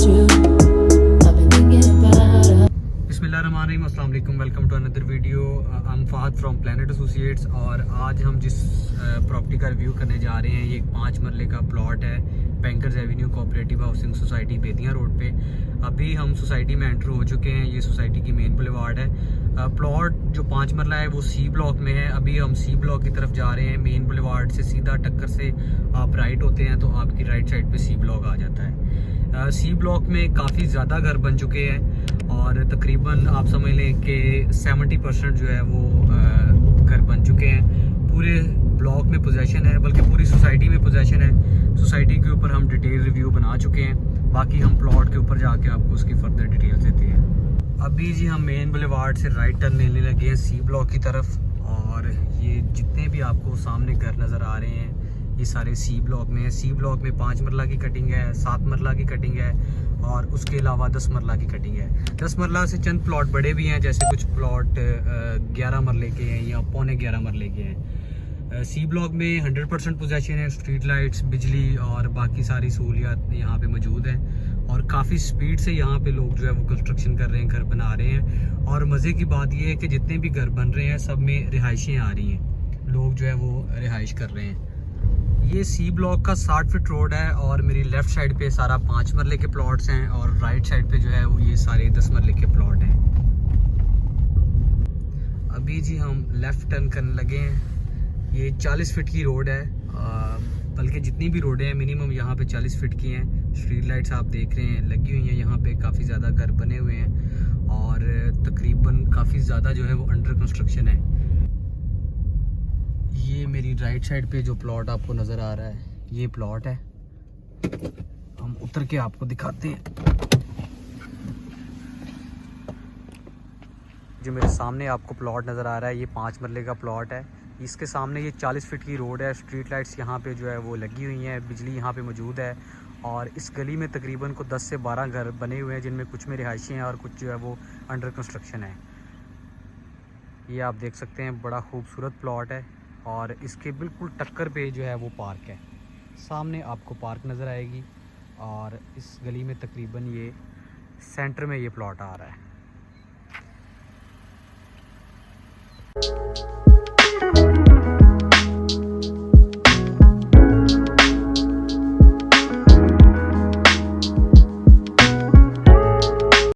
बिस्मिल्लाहिर्रहमानिर्रहीम, अस्सलाम वालेकुम, welcome to another video. I am Fahad from Planet Associates. और आज हम जिस प्रॉपर्टी का रिव्यू करने जा रहे हैं, ये एक 5 मरले का प्लॉट है bankers avenue cooperative housing society बेतियां रोड पे। अभी हम सोसाइटी में एंटर हो चुके हैं। ये सोसाइटी की मेन बुलेवार्ड है। प्लॉट जो 5 मरला है वो सी ब्लॉक में है। अभी हम सी ब्लॉक की तरफ जा रहे हैं। मेन बुलेवार्ड से सीधा टक्कर से आप राइट होते हैं तो आपकी राइट साइड पे सी ब्लॉक आ जाता है। सी ब्लॉक में काफ़ी ज़्यादा घर बन चुके हैं और तकरीबन आप समझ लें कि 70% जो है वो घर बन चुके हैं। पूरे ब्लॉक में पोजेसन है, बल्कि पूरी सोसाइटी में पोजेसन है। सोसाइटी के ऊपर हम डिटेल रिव्यू बना चुके हैं। बाकी हम प्लॉट के ऊपर जाके आपको उसकी फर्दर डिटेल्स देते हैं। अभी जी हम मेन बुलेवार्ड से राइट टर्न लेने लगे हैं सी ब्लॉक की तरफ। और ये जितने भी आपको सामने घर नज़र आ रहे हैं ये सारे सी ब्लॉक में है। सी ब्लॉक में 5 मरला की कटिंग है, 7 मरला की कटिंग है और उसके अलावा 10 मरला की कटिंग है। 10 मरला से चंद प्लॉट बड़े भी हैं, जैसे कुछ प्लॉट 11 मरले के हैं या पौने 11 मरले के हैं। सी ब्लॉक में 100% पोजेसन है। स्ट्रीट लाइट्स, बिजली और बाकी सारी सहूलियात यहाँ पे मौजूद हैं और काफ़ी स्पीड से यहाँ पे लोग जो है वो कंस्ट्रक्शन कर रहे हैं, घर बना रहे हैं। और मज़े की बात यह है कि जितने भी घर बन रहे हैं सब में रिहाइशें आ रही हैं, लोग जो है वो रिहाइश कर रहे हैं। ये सी ब्लॉक का 60 फीट रोड है और मेरी लेफ़्ट साइड पे सारा 5 मरले के प्लॉट्स हैं और राइट साइड पे जो है वो ये सारे 10 मरले के प्लॉट हैं। अभी जी हम लेफ़्ट टर्न करने लगे हैं। ये 40 फीट की रोड है, बल्कि जितनी भी रोडें हैं मिनिमम यहाँ पे 40 फीट की हैं। स्ट्रीट लाइट्स आप देख रहे हैं लगी हुई हैं। यहाँ पे काफ़ी ज़्यादा घर बने हुए हैं और तकरीबन काफ़ी ज़्यादा जो है वो अंडर कंस्ट्रक्शन है। ये मेरी राइट साइड पे जो प्लॉट आपको नज़र आ रहा है ये प्लॉट है। हम उतर के आपको दिखाते हैं। जो मेरे सामने आपको प्लॉट नज़र आ रहा है ये 5 मरले का प्लॉट है। इसके सामने ये 40 फीट की रोड है। स्ट्रीट लाइट्स यहाँ पे जो है वो लगी हुई हैं, बिजली यहाँ पे मौजूद है। और इस गली में तकरीबन को 10 से 12 घर बने हुए हैं, जिनमें कुछ में रिहायशी हैं और कुछ जो है वो अंडर कंस्ट्रक्शन है। ये आप देख सकते हैं, बड़ा खूबसूरत प्लॉट है और इसके बिल्कुल टक्कर पे जो है वो पार्क है। सामने आपको पार्क नज़र आएगी और इस गली में तकरीबन ये सेंटर में ये प्लॉट आ रहा है।